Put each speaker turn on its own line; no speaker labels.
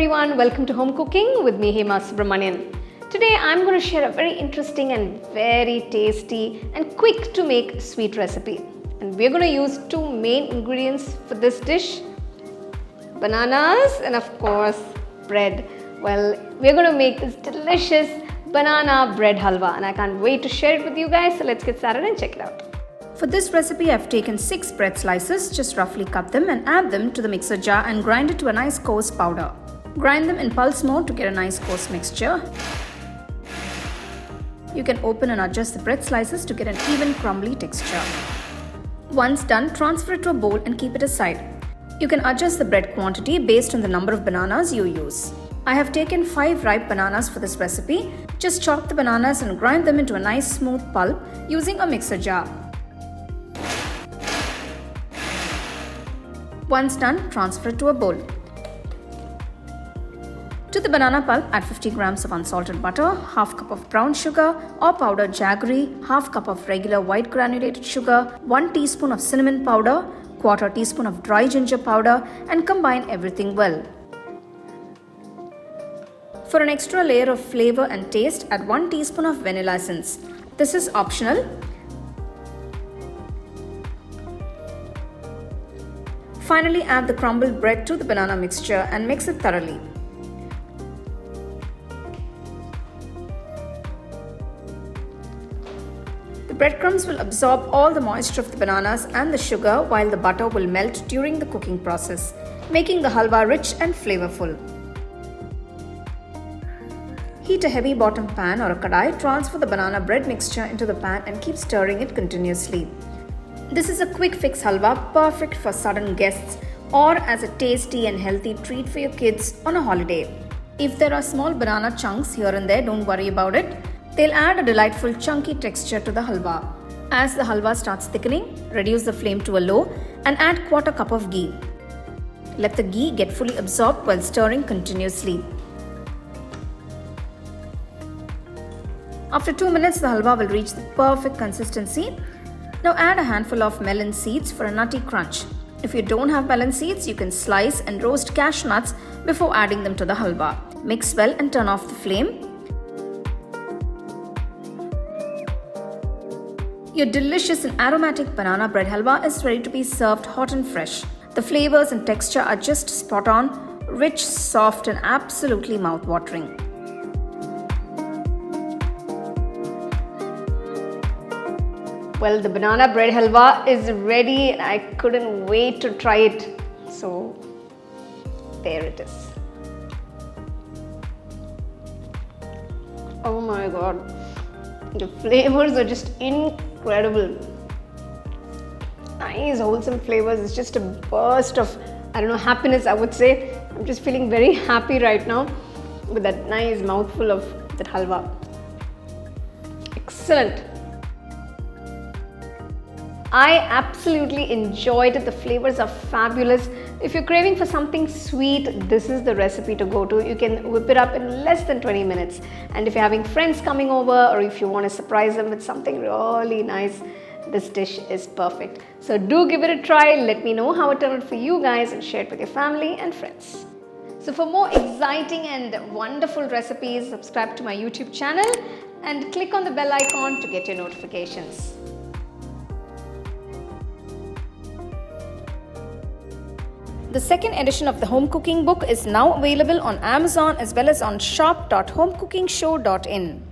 everyone, welcome to Home Cooking with me Hema Subramanian. Today I'm going to share a very interesting and very tasty and quick to make sweet recipe. And we're going to use two main ingredients for this dish, bananas and of course bread. Well, we're going to make this delicious banana bread halwa and I can't wait to share it with you guys. So let's get started and check it out. For this recipe, I've taken 6 bread slices, just roughly cut them and add them to the mixer jar and grind it to a nice coarse powder. Grind them in pulse mode to get a nice coarse mixture. You can open and adjust the bread slices to get an even crumbly texture. Once done, transfer it to a bowl and keep it aside. You can adjust the bread quantity based on the number of bananas you use. I have taken 5 ripe bananas for this recipe. Just chop the bananas and grind them into a nice smooth pulp using a mixer jar. Once done, transfer it to a bowl. To the banana pulp, add 50 grams of unsalted butter, half cup of brown sugar or powdered jaggery, half cup of regular white granulated sugar, 1 teaspoon of cinnamon powder, quarter teaspoon of dry ginger powder and combine everything well. For an extra layer of flavor and taste, add 1 teaspoon of vanilla essence. This is optional. Finally, add the crumbled bread to the banana mixture and mix it thoroughly. The breadcrumbs will absorb all the moisture of the bananas and the sugar while the butter will melt during the cooking process, making the halwa rich and flavorful. Heat a heavy bottom pan or a kadai, transfer the banana bread mixture into the pan and keep stirring it continuously. This is a quick fix halwa, perfect for sudden guests or as a tasty and healthy treat for your kids on a holiday. If there are small banana chunks here and there, don't worry about it. They'll add a delightful chunky texture to the halwa. As the halwa starts thickening, reduce the flame to a low and add quarter cup of ghee. Let the ghee get fully absorbed while stirring continuously. After 2 minutes, the halwa will reach the perfect consistency. Now add a handful of melon seeds for a nutty crunch. If you don't have melon seeds, you can slice and roast cashew nuts before adding them to the halwa. Mix well and turn off the flame. Your delicious and aromatic banana bread halwa is ready to be served hot and fresh. The flavors and texture are just spot on, rich, soft and absolutely mouth-watering. Well, the banana bread halwa is ready and I couldn't wait to try it. So, there it is. Oh my god. The flavors are just incredible. Nice, wholesome flavors. It's just a burst of, happiness, I would say. I'm just feeling very happy right now with that nice mouthful of that halwa. Excellent. I absolutely enjoyed it. The flavors are fabulous. If you're craving for something sweet, this is the recipe to go to. You can whip it up in less than 20 minutes. And if you're having friends coming over or if you want to surprise them with something really nice, this dish is perfect. So do give it a try. Let me know how it turned out for you guys and share it with your family and friends. So for more exciting and wonderful recipes, subscribe to my YouTube channel and click on the bell icon to get your notifications. The second edition of the home cooking book is now available on Amazon as well as on shop.homecookingshow.in.